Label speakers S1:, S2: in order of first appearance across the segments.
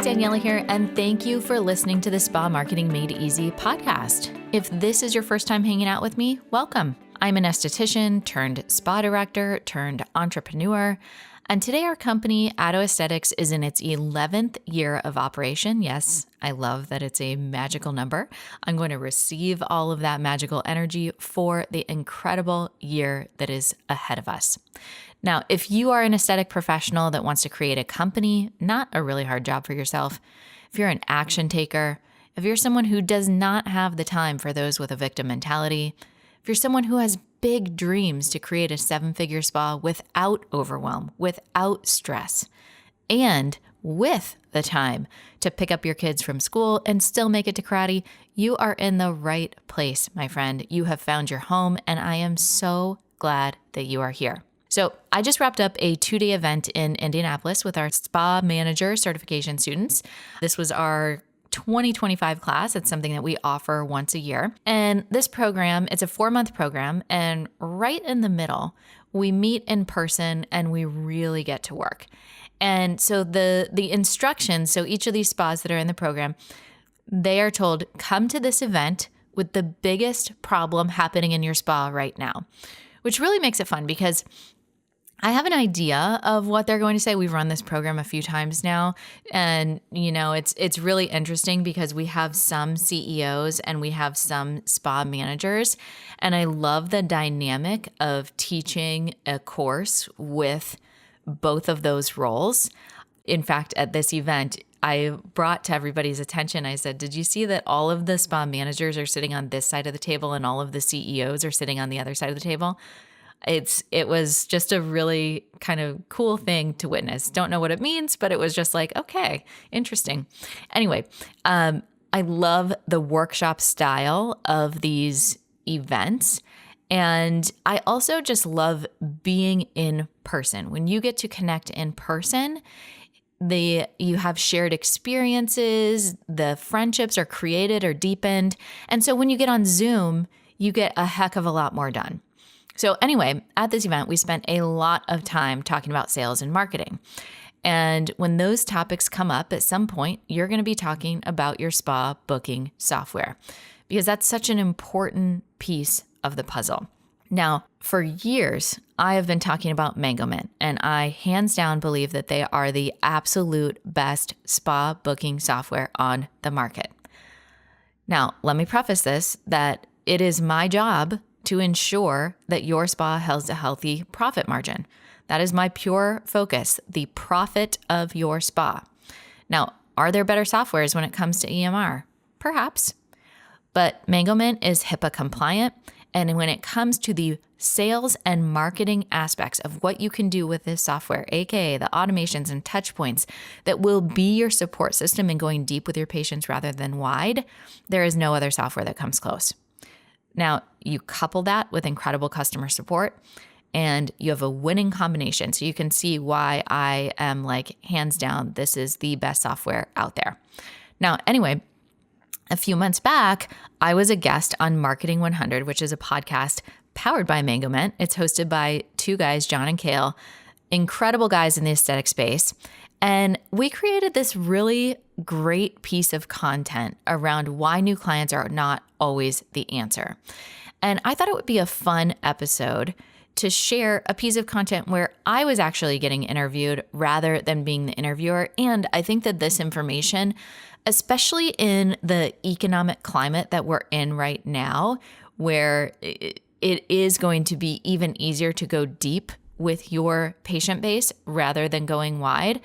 S1: Daniela here, and thank you for listening to the Spa Marketing Made Easy podcast. If this is your first time hanging out with me, welcome. I'm an esthetician turned spa director turned entrepreneur, and today our company, Addo Aesthetics, is in its 11th year of operation. Yes, I love that it's a magical number. I'm going to receive all of that magical energy for the incredible year that is ahead of us. Now, if you are an aesthetic professional that wants to create a company, not a really hard job for yourself, if you're an action taker, if you're someone who does not have the time for those with a victim mentality, if you're someone who has big dreams to create a 7-figure spa without overwhelm, without stress, and with the time to pick up your kids from school and still make it to karate, you are in the right place, my friend. You have found your home, and I am so glad that you are here. So I just wrapped up a 2-day event in Indianapolis with our spa manager certification students. This was our 2025 class. It's something that we offer once a year. And this program, it's a 4-month program. And right in the middle, we meet in person and we really get to work. And so the instructions, so each of these spas that are in the program, they are told, come to this event with the biggest problem happening in your spa right now, which really makes it fun because I have an idea of what they're going to say. We've run this program a few times now, and it's really interesting because we have some CEOs and we have some spa managers, and I love the dynamic of teaching a course with both of those roles. In fact, at this event, I brought to everybody's attention, I said, did you see that all of the spa managers are sitting on this side of the table and all of the CEOs are sitting on the other side of the table? It was just a really kind of cool thing to witness. Don't know what it means, but it was just like, okay, interesting. Anyway, I love the workshop style of these events. And I also just love being in person. When you get to connect in person, you have shared experiences, the friendships are created or deepened. And so when you get on Zoom, you get a heck of a lot more done. So anyway, at this event, we spent a lot of time talking about sales and marketing. And when those topics come up at some point, you're going to be talking about your spa booking software because that's such an important piece of the puzzle. Now, for years, I have been talking about MangoMint, and I hands down believe that they are the absolute best spa booking software on the market. Now, let me preface this that it is my job to ensure that your spa has a healthy profit margin. That is my pure focus, the profit of your spa. Now, are there better softwares when it comes to EMR? Perhaps, but MangoMint is HIPAA compliant. And when it comes to the sales and marketing aspects of what you can do with this software, AKA the automations and touch points that will be your support system in going deep with your patients rather than wide, there is no other software that comes close. Now, you couple that with incredible customer support and you have a winning combination. So you can see why I am like, hands down, this is the best software out there. Now, anyway, a few months back, I was a guest on Marketing 100, which is a podcast powered by MangoMint. It's hosted by 2 guys, John and Kale, incredible guys in the aesthetic space. And we created this really great piece of content around why new clients are not always the answer. And I thought it would be a fun episode to share a piece of content where I was actually getting interviewed rather than being the interviewer. And I think that this information, especially in the economic climate that we're in right now, where it is going to be even easier to go deep with your patient base rather than going wide,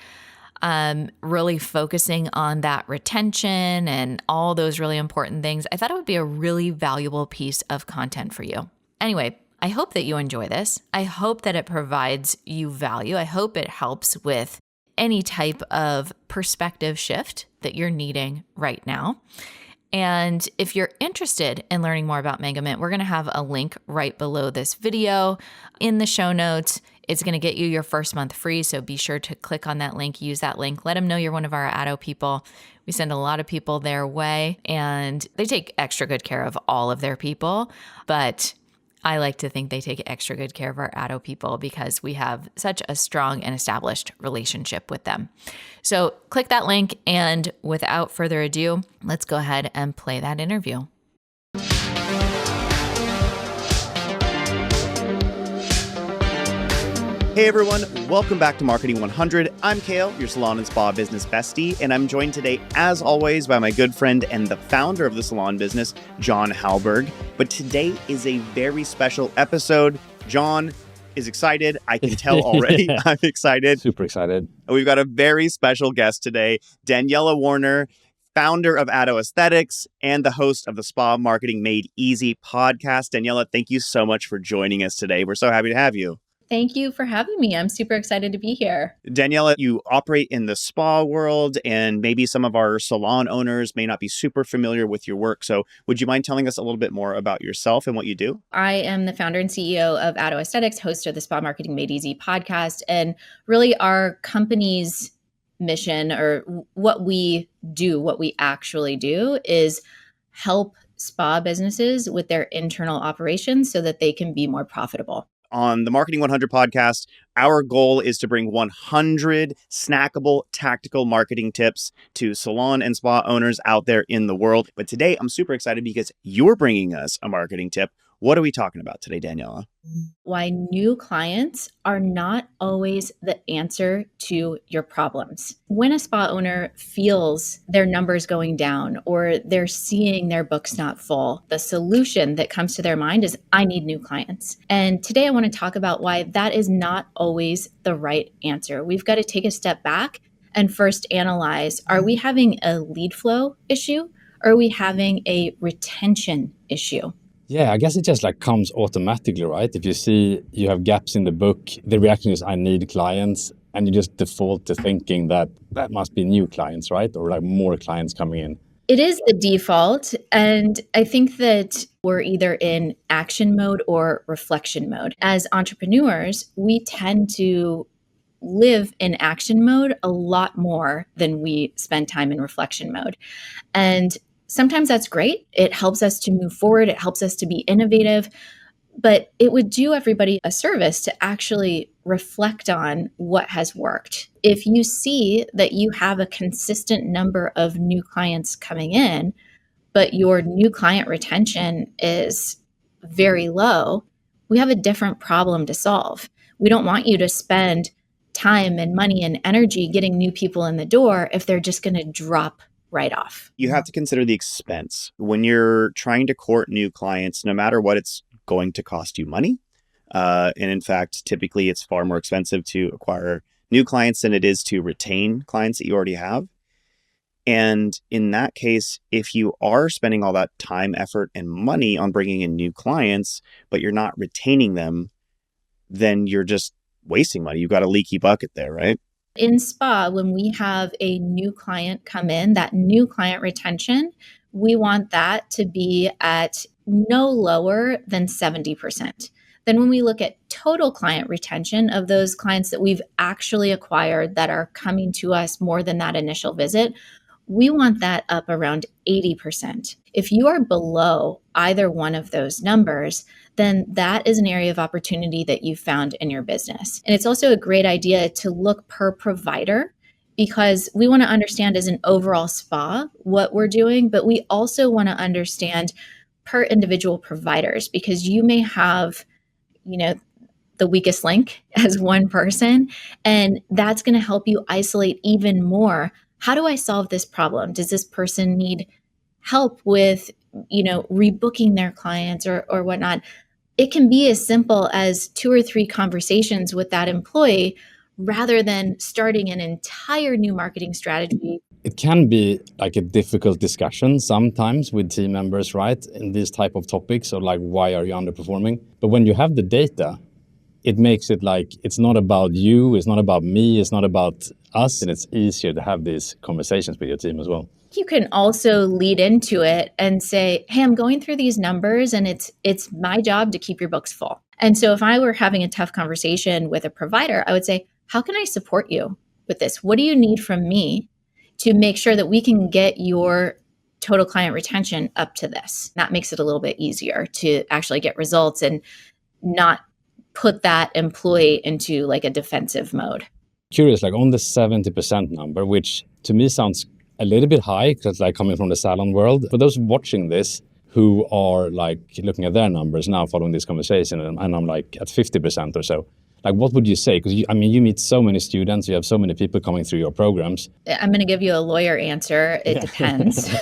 S1: really focusing on that retention and all those really important things, I thought it would be a really valuable piece of content for you. Anyway, I hope that you enjoy this. I hope that it provides you value. I hope it helps with any type of perspective shift that you're needing right now. And if you're interested in learning more about MangoMint, we're going to have a link right below this video in the show notes. It's going to get you your first month free. So be sure to click on that link, use that link, let them know you're one of our Addo people. We send a lot of people their way and they take extra good care of all of their people. But I like to think they take extra good care of our Addo people because we have such a strong and established relationship with them. So click that link, and without further ado, let's go ahead and play that interview.
S2: Hey everyone, welcome back to Marketing 100. I'm Kale, your salon and spa business bestie, and I'm joined today, as always, by my good friend and the founder of the salon business, John Halberg. But today is a very special episode. John is excited. I can tell already.
S3: Yeah.
S2: I'm excited.
S3: Super excited.
S2: We've got a very special guest today, Daniela Warner, founder of Addo Aesthetics and the host of the Spa Marketing Made Easy podcast. Daniela, thank you so much for joining us today. We're so happy to have you.
S1: Thank you for having me. I'm super excited to be here.
S2: Daniela, you operate in the spa world, and maybe some of our salon owners may not be super familiar with your work. So would you mind telling us a little bit more about yourself and what you do?
S1: I am the founder and CEO of Addo Aesthetics, host of the Spa Marketing Made Easy podcast. And really our company's mission, or what we do, what we actually do, is help spa businesses with their internal operations so that they can be more profitable.
S2: On the Marketing 100 podcast, our goal is to bring 100 snackable, tactical marketing tips to salon and spa owners out there in the world. But today, I'm super excited because you're bringing us a marketing tip. What are we talking about today, Daniela?
S1: Why new clients are not always the answer to your problems. When a spa owner feels their numbers going down or they're seeing their books not full, the solution that comes to their mind is, I need new clients. And today I want to talk about why that is not always the right answer. We've got to take a step back and first analyze, are we having a lead flow issue? Or are we having a retention issue?
S3: Yeah, I guess it just comes automatically, right? If you see you have gaps in the book, the reaction is I need clients, and you just default to thinking that must be new clients, right? Or more clients coming in.
S1: It is the default. And I think that we're either in action mode or reflection mode. As entrepreneurs, we tend to live in action mode a lot more than we spend time in reflection mode. And sometimes that's great. It helps us to move forward. It helps us to be innovative. But it would do everybody a service to actually reflect on what has worked. If you see that you have a consistent number of new clients coming in, but your new client retention is very low, we have a different problem to solve. We don't want you to spend time and money and energy getting new people in the door if they're just going to drop right off.
S2: You have to consider the expense. When you're trying to court new clients, no matter what, it's going to cost you money. And in fact, typically it's far more expensive to acquire new clients than it is to retain clients that you already have. And in that case, if you are spending all that time, effort, and money on bringing in new clients, but you're not retaining them, then you're just wasting money. You've got a leaky bucket there, right?
S1: In spa, when we have a new client come in, that new client retention, we want that to be at no lower than 70%. Then when we look at total client retention of those clients that we've actually acquired that are coming to us more than that initial visit, we want that up around 80%. If you are below either one of those numbers, then that is an area of opportunity that you found in your business. And it's also a great idea to look per provider, because we want to understand as an overall spa what we're doing, but we also want to understand per individual providers, because you may have, the weakest link as one person, and that's going to help you isolate even more. How do I solve this problem? Does this person need help with, rebooking their clients or whatnot? It can be as simple as 2 or 3 conversations with that employee rather than starting an entire new marketing strategy.
S3: It can be a difficult discussion sometimes with team members, right? In these type of topics, or why are you underperforming? But when you have the data, it makes it it's not about you, it's not about me, it's not about us, and it's easier to have these conversations with your team as well.
S1: You can also lead into it and say, hey, I'm going through these numbers and it's my job to keep your books full. And so if I were having a tough conversation with a provider, I would say, how can I support you with this? What do you need from me to make sure that we can get your total client retention up to this. That makes it a little bit easier to actually get results and not put that employee into like a defensive mode.
S3: Curious, like on the 70% number, which to me sounds a little bit high because like coming from the salon world. For those watching this who are like looking at their numbers now following this conversation, and I'm like at 50% or so, like what would you say? Because you meet so many students, you have so many people coming through your programs.
S1: I'm going to give you a lawyer answer. It depends.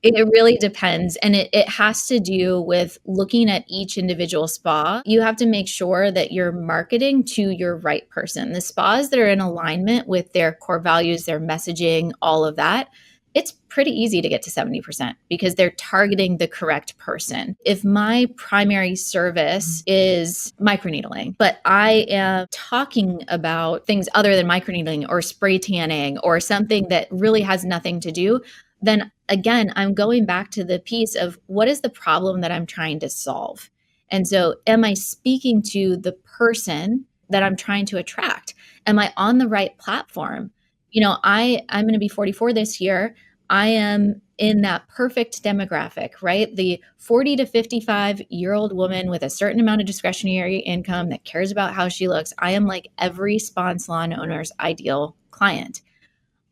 S1: It really depends. And it has to do with looking at each individual spa. You have to make sure that you're marketing to your right person. The spas that are in alignment with their core values, their messaging, all of that, it's pretty easy to get to 70% because they're targeting the correct person. If my primary service is microneedling, but I am talking about things other than microneedling or spray tanning or something that really has nothing to do, then again, I'm going back to the piece of what is the problem that I'm trying to solve? And so am I speaking to the person that I'm trying to attract? Am I on the right platform? I'm going to be 44 this year. I am in that perfect demographic, right? The 40 to 55-year-old woman with a certain amount of discretionary income that cares about how she looks. I am like every spa and salon owner's ideal client.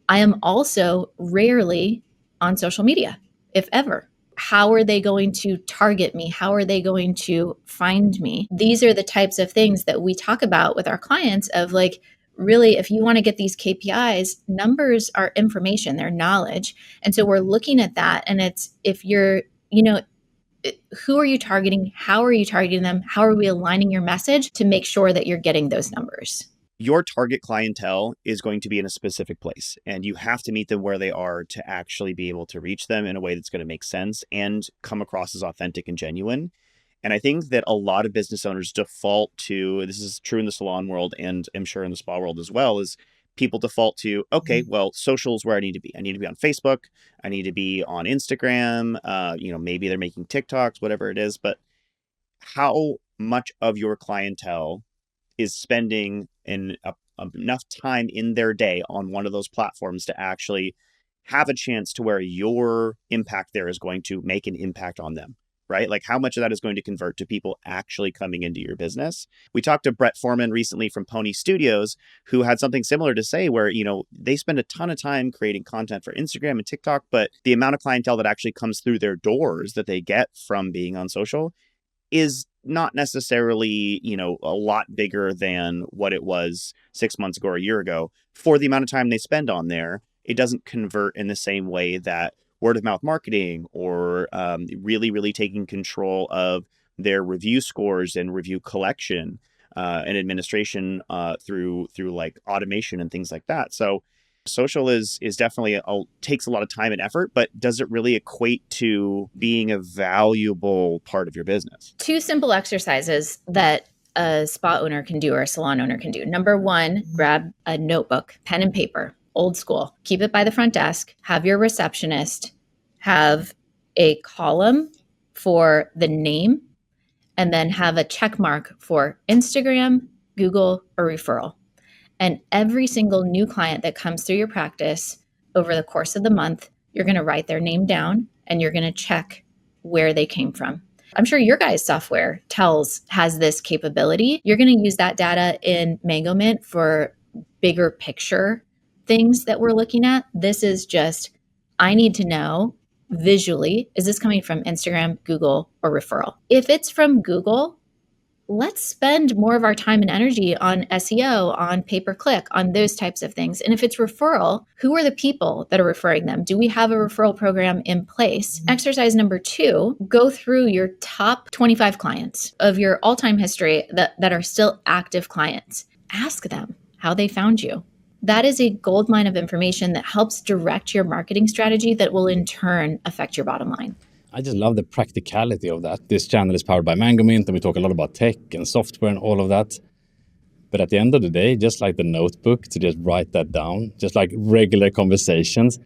S1: I am also rarely on social media, if ever. How are they going to target me? How are they going to find me? These are the types of things that we talk about with our clients of like, really, if you want to get these KPIs, numbers are information, they're knowledge. And so we're looking at that. And it's if you're, who are you targeting? How are you targeting them? How are we aligning your message to make sure that you're getting those numbers?
S2: Your target clientele is going to be in a specific place, and you have to meet them where they are to actually be able to reach them in a way that's going to make sense and come across as authentic and genuine. And I think that a lot of business owners default to, this is true in the salon world and I'm sure in the spa world as well, is people default to, okay, well, social is where I need to be. I need to be on Facebook. I need to be on Instagram. Maybe they're making TikToks, whatever it is. But how much of your clientele is spending enough time in their day on one of those platforms to actually have a chance to where your impact there is going to make an impact on them, right? Like how much of that is going to convert to people actually coming into your business? We talked to Brett Foreman recently from Pony Studios, who had something similar to say where, they spend a ton of time creating content for Instagram and TikTok, but the amount of clientele that actually comes through their doors that they get from being on social is not necessarily, a lot bigger than what it was 6 months ago or a year ago. For the amount of time they spend on there, it doesn't convert in the same way that word of mouth marketing or really, really taking control of their review scores and review collection and administration through like automation and things like that. So social is definitely takes a lot of time and effort, but does it really equate to being a valuable part of your business?
S1: 2 simple exercises that a spa owner can do or a salon owner can do. Number 1, grab a notebook, pen and paper, old school. Keep it by the front desk. Have your receptionist have a column for the name and then have a check mark for Instagram, Google, or referral. And every single new client that comes through your practice over the course of the month, you're going to write their name down and you're going to check where they came from. I'm sure your guys' software has this capability. You're going to use that data in MangoMint for bigger picture things that we're looking at. This is just, I need to know visually, is this coming from Instagram, Google, or referral? If it's from Google, let's spend more of our time and energy on SEO, on pay-per-click, on those types of things. And if it's referral, who are the people that are referring them? Do we have a referral program in place? Exercise number 2, go through your top 25 clients of your all-time history that are still active clients. Ask them how they found you. That is a goldmine of information that helps direct your marketing strategy that will in turn affect your bottom line.
S3: I just love the practicality of that. This channel is powered by MangoMint, and we talk a lot about tech and software and all of that. But at the end of the day, just like the notebook, to just write that down, just like regular conversations,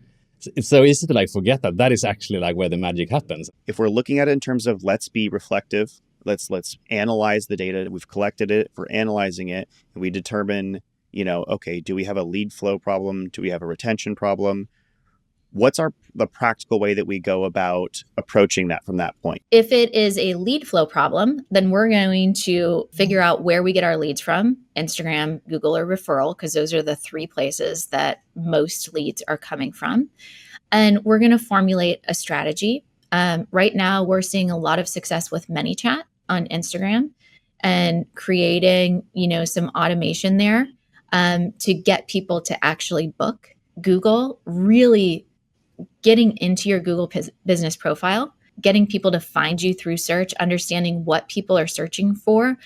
S3: it's so easy to like forget that. That is actually like where the magic happens.
S2: If we're looking at it in terms of let's be reflective, let's analyze the data. We've collected it, we're analyzing it, and we determine, okay, do we have a lead flow problem? Do we have a retention problem? What's the practical way that we go about approaching that from that point?
S1: If it is a lead flow problem, then we're going to figure out where we get our leads from: Instagram, Google, or referral, because those are the three places that most leads are coming from. And we're going to formulate a strategy. Right now, we're seeing a lot of success with ManyChat on Instagram and creating, some automation there to get people to actually book. Google, really getting into your Google business profile, getting people to find you through search, understanding what people are searching for.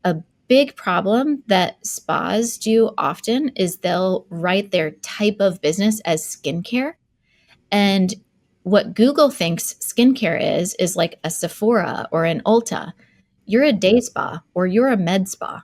S1: A big problem that spas do often is they'll write their type of business as skincare. And what Google thinks skincare is like a Sephora or an Ulta. You're a day spa or you're a med spa.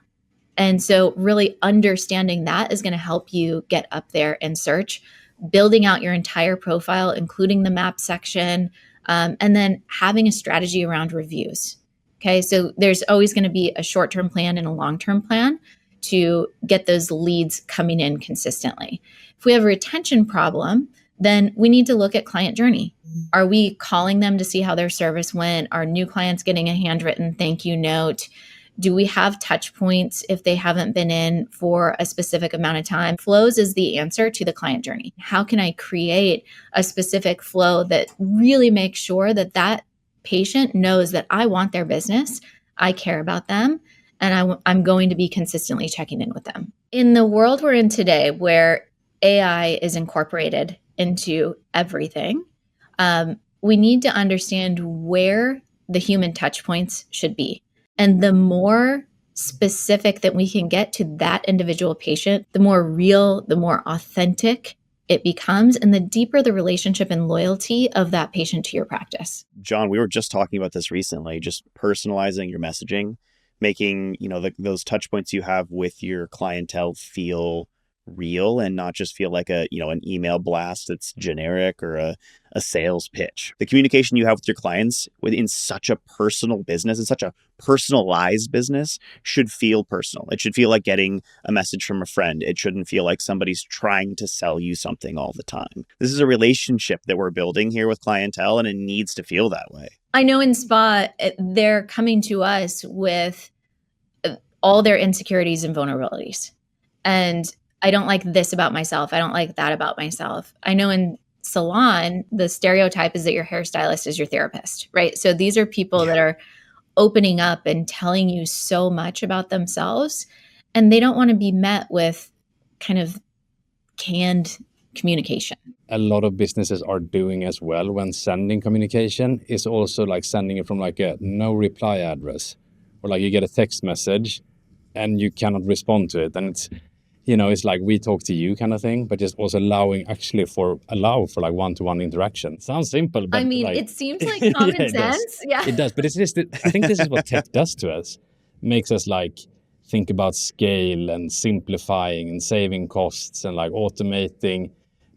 S1: And so really understanding that is going to help you get up there in search, building out your entire profile, including the map section, and then having a strategy around reviews. Okay, so there's always going to be a short-term plan and a long-term plan to get those leads coming in consistently. If we have a retention problem, then we need to look at client journey. Are we calling them to see how their service went? Are new clients getting a handwritten thank you note? Do we have touch points if they haven't been in for a specific amount of time? Flows is the answer to the client journey. How can I create a specific flow that really makes sure that that patient knows that I want their business, I care about them, and I'm going to be consistently checking in with them? In the world we're in today, where AI is incorporated into everything, we need to understand where the human touch points should be. And the more specific that we can get to that individual patient, the more real, the more authentic it becomes, and the deeper the relationship and loyalty of that patient to your practice.
S2: John, we were just talking about this recently, just personalizing your messaging, making, those touch points you have with your clientele feel real and not just feel like an email blast that's generic or a sales pitch. The communication you have with your clients within such a personal business and such a personalized business should feel personal. It should feel like getting a message from a friend. It shouldn't feel like somebody's trying to sell you something all the time. This is a relationship that we're building here with clientele, and it needs to feel that way.
S1: I know in spa, they're coming to us with all their insecurities and vulnerabilities. And I don't like this about myself. I don't like that about myself. I know in salon, the stereotype is that your hairstylist is your therapist, right? So these are people that are opening up and telling you so much about themselves, and they don't want to be met with kind of canned communication.
S3: A lot of businesses are doing as well when sending communication is also like sending it from like a no reply address, or like you get a text message and you cannot respond to it. And it's like we talk to you kind of thing, but just also allow for like one-to-one interaction. Sounds simple, but
S1: it seems like common sense. Yeah,
S3: it does. But it's just, I think this is what tech does to us. Makes us like think about scale and simplifying and saving costs and like automating.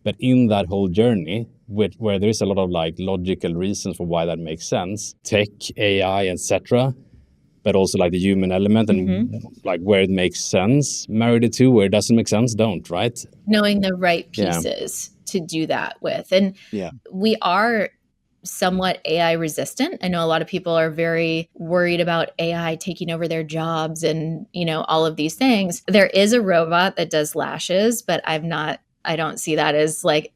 S3: But in that whole journey, where there is a lot of like logical reasons for why that makes sense, tech, AI, etc., but also like the human element and like where it makes sense, marry the two. Where it doesn't make sense, don't, right?
S1: Knowing the right pieces to do that with. And we are somewhat AI resistant. I know a lot of people are very worried about AI taking over their jobs and, all of these things. There is a robot that does lashes, but I don't see that as like,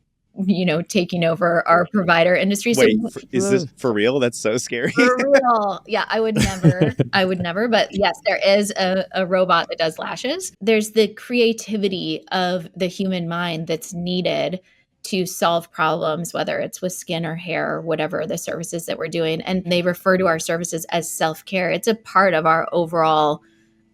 S1: taking over our provider industry.
S2: Wait, is this for real? That's so scary.
S1: For real. Yeah, I would never. But yes, there is a robot that does lashes. There's the creativity of the human mind that's needed to solve problems, whether it's with skin or hair or whatever the services that we're doing. And they refer to our services as self-care. It's a part of our overall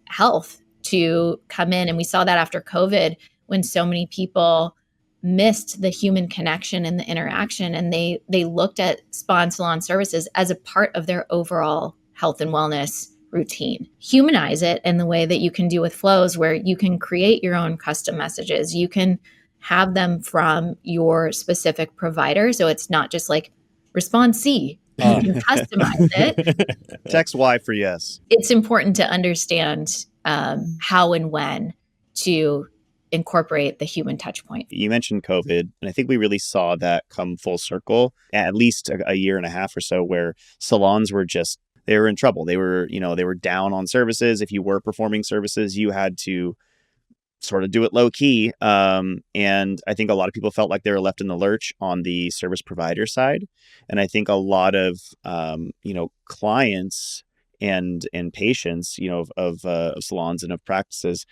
S1: health to come in. And we saw that after COVID when so many people missed the human connection and the interaction, and they looked at spa and salon services as a part of their overall health and wellness routine. Humanize it in the way that you can do with flows, where you can create your own custom messages. You can have them from your specific provider, so it's not just like response C. You can customize it.
S2: Text Y for yes.
S1: It's important to understand how and when to incorporate the human touch point.
S2: You mentioned COVID, and I think we really saw that come full circle at least a year and a half or so, where salons were they were in trouble. They were down on services. If you were performing services, you had to sort of do it low key. And I think a lot of people felt like they were left in the lurch on the service provider side. And I think a lot of, clients and patients, of salons and of practices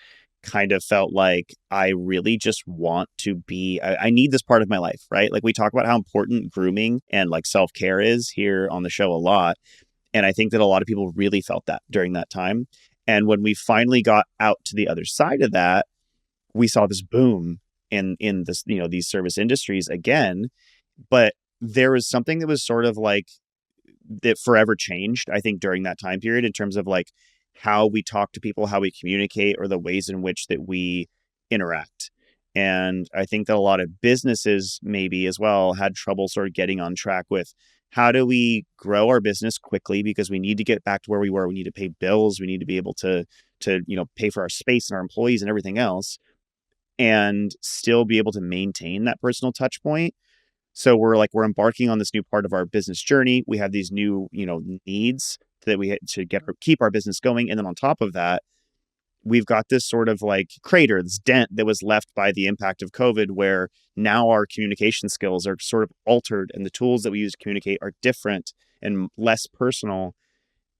S2: kind of felt like, I really just want to be, I need this part of my life, right? Like we talk about how important grooming and like self-care is here on the show a lot. And I think that a lot of people really felt that during that time. And when we finally got out to the other side of that, we saw this boom in this, these service industries again. But there was something that was sort of like that forever changed, I think, during that time period in terms of like how we talk to people, how we communicate, or the ways in which that we interact. And I think that a lot of businesses maybe as well had trouble sort of getting on track with how do we grow our business quickly, because we need to get back to where we were. We need to pay bills. We need to be able to pay for our space and our employees and everything else, and still be able to maintain that personal touch point. So we're embarking on this new part of our business journey. We have these new, needs that we had to keep our business going. And then on top of that, we've got this sort of like crater, this dent that was left by the impact of COVID, where now our communication skills are sort of altered and the tools that we use to communicate are different and less personal.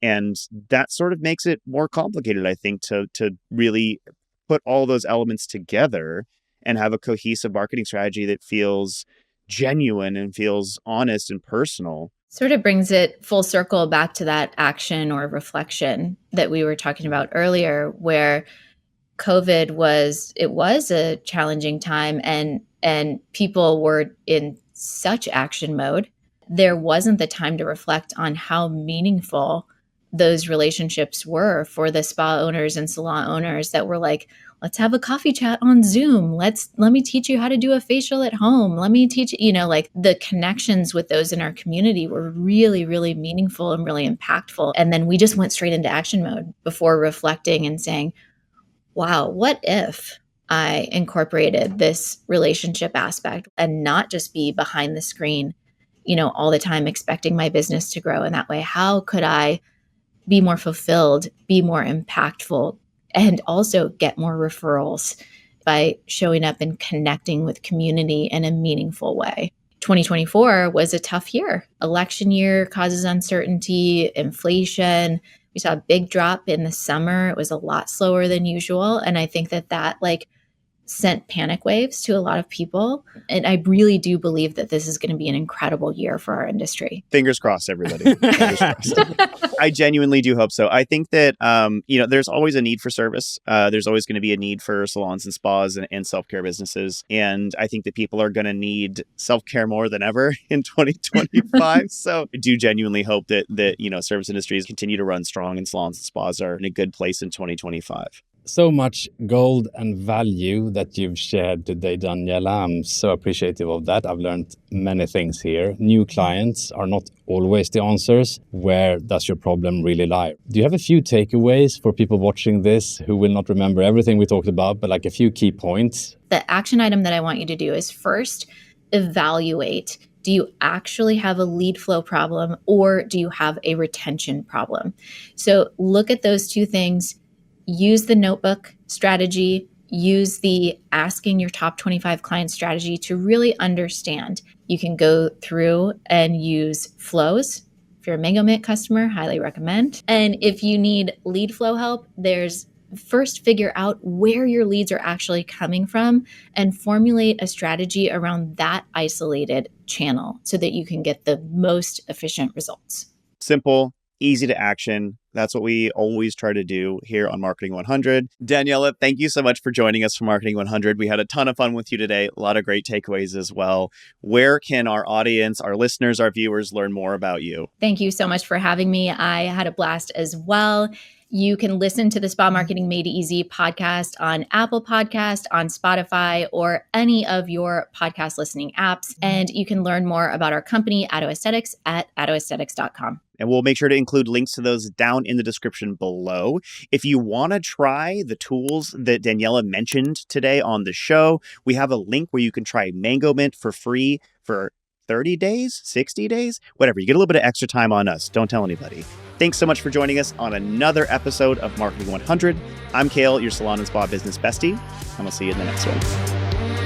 S2: And that sort of makes it more complicated, I think, to really put all those elements together and have a cohesive marketing strategy that feels genuine and feels honest and personal.
S1: Sort of brings it full circle back to that action or reflection that we were talking about earlier, where COVID was a challenging time and people were in such action mode. There wasn't the time to reflect on how meaningful those relationships were for the spa owners and salon owners that were like, let's have a coffee chat on Zoom. Let me teach you how to do a facial at home. Let me teach, like the connections with those in our community were really, really meaningful and really impactful. And then we just went straight into action mode before reflecting and saying, wow, what if I incorporated this relationship aspect and not just be behind the screen, all the time expecting my business to grow in that way? How could I be more fulfilled, be more impactful, and also get more referrals by showing up and connecting with community in a meaningful way? 2024 was a tough year. Election year causes uncertainty, inflation. We saw a big drop in the summer. It was a lot slower than usual. And I think that sent panic waves to a lot of people. And I really do believe that this is going to be an incredible year for our industry.
S2: Fingers crossed, everybody. Fingers crossed. I genuinely do hope so. I think that, there's always a need for service. There's always going to be a need for salons and spas and self-care businesses. And I think that people are going to need self-care more than ever in 2025. So I do genuinely hope that service industries continue to run strong and salons and spas are in a good place in 2025.
S3: So much gold and value that you've shared today, Daniela. I'm so appreciative of that. I've learned many things here. New clients are not always the answers. Where does your problem really lie? Do you have a few takeaways for people watching this who will not remember everything we talked about, but like a few key points?
S1: The action item that I want you to do is first evaluate. Do you actually have a lead flow problem, or do you have a retention problem? So look at those two things. Use the notebook strategy, use the asking your top 25 clients strategy to really understand. You can go through and use flows. If you're a Mango Mint customer, highly recommend. And if you need lead flow help, first figure out where your leads are actually coming from and formulate a strategy around that isolated channel so that you can get the most efficient results.
S2: Simple, easy to action. That's what we always try to do here on Marketing 100. Daniela, thank you so much for joining us for Marketing 100. We had a ton of fun with you today. A lot of great takeaways as well. Where can our audience, our listeners, our viewers learn more about you?
S1: Thank you so much for having me. I had a blast as well. You can listen to the Spa Marketing Made Easy podcast on Apple Podcast, on Spotify, or any of your podcast listening apps. And you can learn more about our company, Atto Aesthetics, at attoaesthetics.com.
S2: And we'll make sure to include links to those down in the description below. If you want to try the tools that Daniela mentioned today on the show, we have a link where you can try Mango Mint for free for 30 days, 60 days, whatever. You get a little bit of extra time on us. Don't tell anybody. Thanks so much for joining us on another episode of Marketing 100. I'm Kale, your salon and spa business bestie, and we'll see you in the next one.